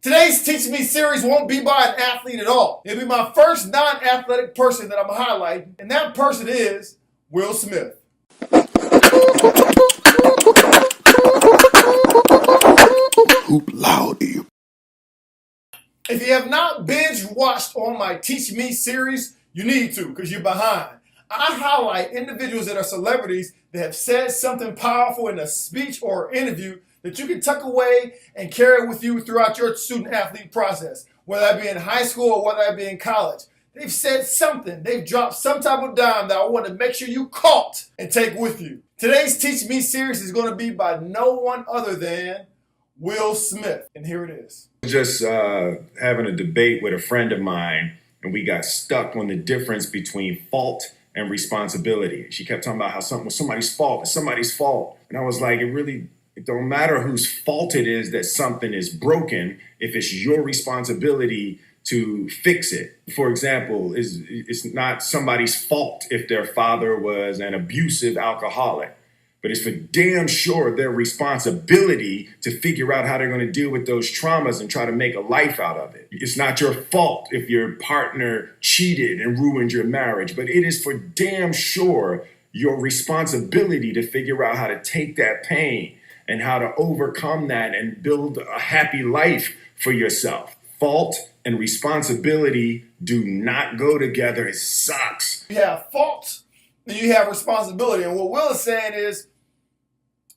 Today's Teach Me series won't be by an athlete at all. It'll be my first non-athletic person that I'm highlighting, and that person is Will Smith. Hoop loudy. If you have not binge watched on my Teach Me series, you need to, because you're behind. I highlight individuals that are celebrities that have said something powerful in a speech or interview that you can tuck away and carry with you throughout your student-athlete process, whether that be in high school or whether that be in college. They've said something. They've dropped some type of dime that I want to make sure you caught and take with you. Today's Teach Me series is going to be by no one other than Will Smith, and here it is. Just having a debate with a friend of mine, and we got stuck on the difference between fault and responsibility. She kept talking about how something was somebody's fault. It's somebody's fault. And I was like, it don't matter whose fault it is that something is broken if it's your responsibility to fix it. For example, it's not somebody's fault if their father was an abusive alcoholic, but it's for damn sure their responsibility to figure out how they're going to deal with those traumas and try to make a life out of it. It's not your fault if your partner cheated and ruined your marriage, but it is for damn sure your responsibility to figure out how to take that pain and how to overcome that and build a happy life for yourself. Fault and responsibility do not go together. It sucks. You have fault and you have responsibility. And what Will is saying is,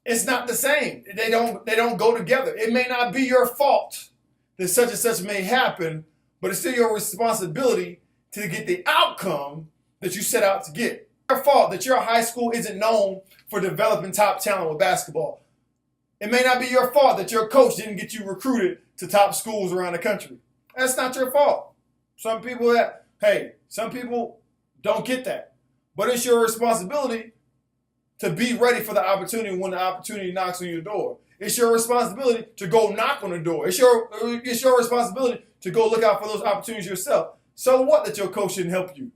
it's not the same. They don't go together. It may not be your fault that such and such may happen, but it's still your responsibility to get the outcome that you set out to get. It's your fault that your high school isn't known for developing top talent with basketball. It may not be your fault that your coach didn't get you recruited to top schools around the country. That's not your fault. Some people don't get that. But it's your responsibility to be ready for the opportunity when the opportunity knocks on your door. It's your responsibility to go knock on the door. It's your responsibility to go look out for those opportunities yourself. So what that your coach didn't help you,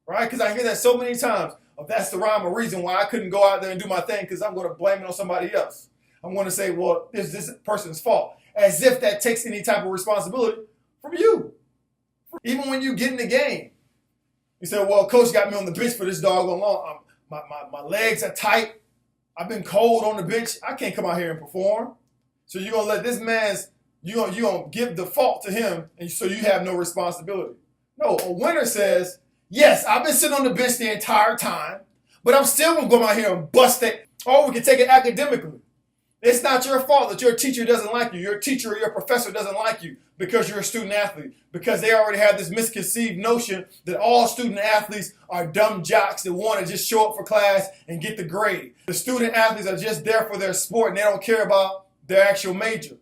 right? Because I hear that so many times. That's the rhyme or reason why I couldn't go out there and do my thing because I'm going to blame it on somebody else. I'm going to say, well, it's this person's fault, as if that takes any type of responsibility from you. Even when you get in the game, you say, well, coach got me on the bench for this doggone long. My legs are tight. I've been cold on the bench. I can't come out here and perform. So you're going to let this man's, you're going to give the fault to him, and so you have no responsibility. No, a winner says, yes, I've been sitting on the bench the entire time, but I'm still going to go out here and bust it. Or we can take it academically. It's not your fault that your teacher doesn't like you. Your teacher or your professor doesn't like you because you're a student athlete. Because they already have this misconceived notion that all student athletes are dumb jocks that want to just show up for class and get the grade. The student athletes are just there for their sport and they don't care about their actual major.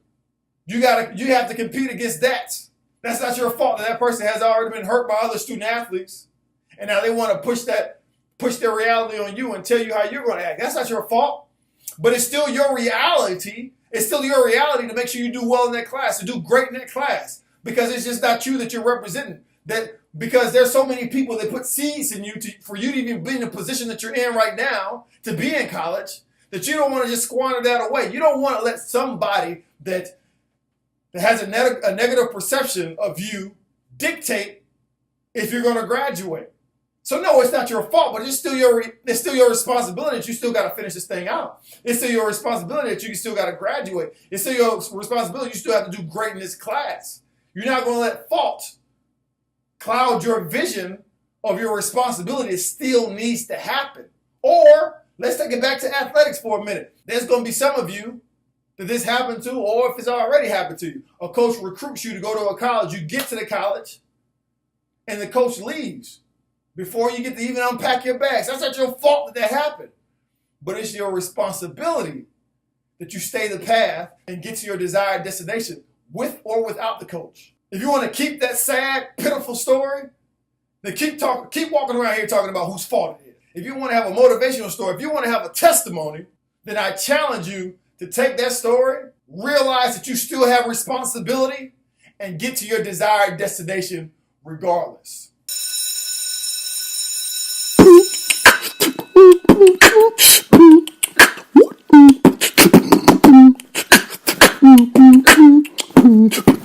You have to compete against that. That's not your fault that person has already been hurt by other student athletes. And now they want to push their reality on you and tell you how you're going to act. That's not your fault. But it's still your reality. It's still your reality to make sure you do well in that class, to do great in that class. Because it's just not you that you're representing. Because there's so many people that put seeds in you for you to even be in the position that you're in right now, to be in college, that you don't want to just squander that away. You don't want to let somebody that has a negative perception of you dictate if you're going to graduate. So no, it's not your fault, but it's still your responsibility that you still got to finish this thing out. It's still your responsibility that you still got to graduate. It's still your responsibility you still have to do great in this class. You're not going to let fault cloud your vision of your responsibility. It still needs to happen. Or let's take it back to athletics for a minute. There's going to be some of you that this happened to, or if it's already happened to you. A coach recruits you to go to a college. You get to the college, and the coach leaves before you get to even unpack your bags. That's not your fault that happened. But it's your responsibility that you stay the path and get to your desired destination with or without the coach. If you want to keep that sad, pitiful story, then keep walking around here talking about whose fault it is. If you want to have a motivational story, if you want to have a testimony, then I challenge you to take that story, realize that you still have responsibility, and get to your desired destination regardless. What?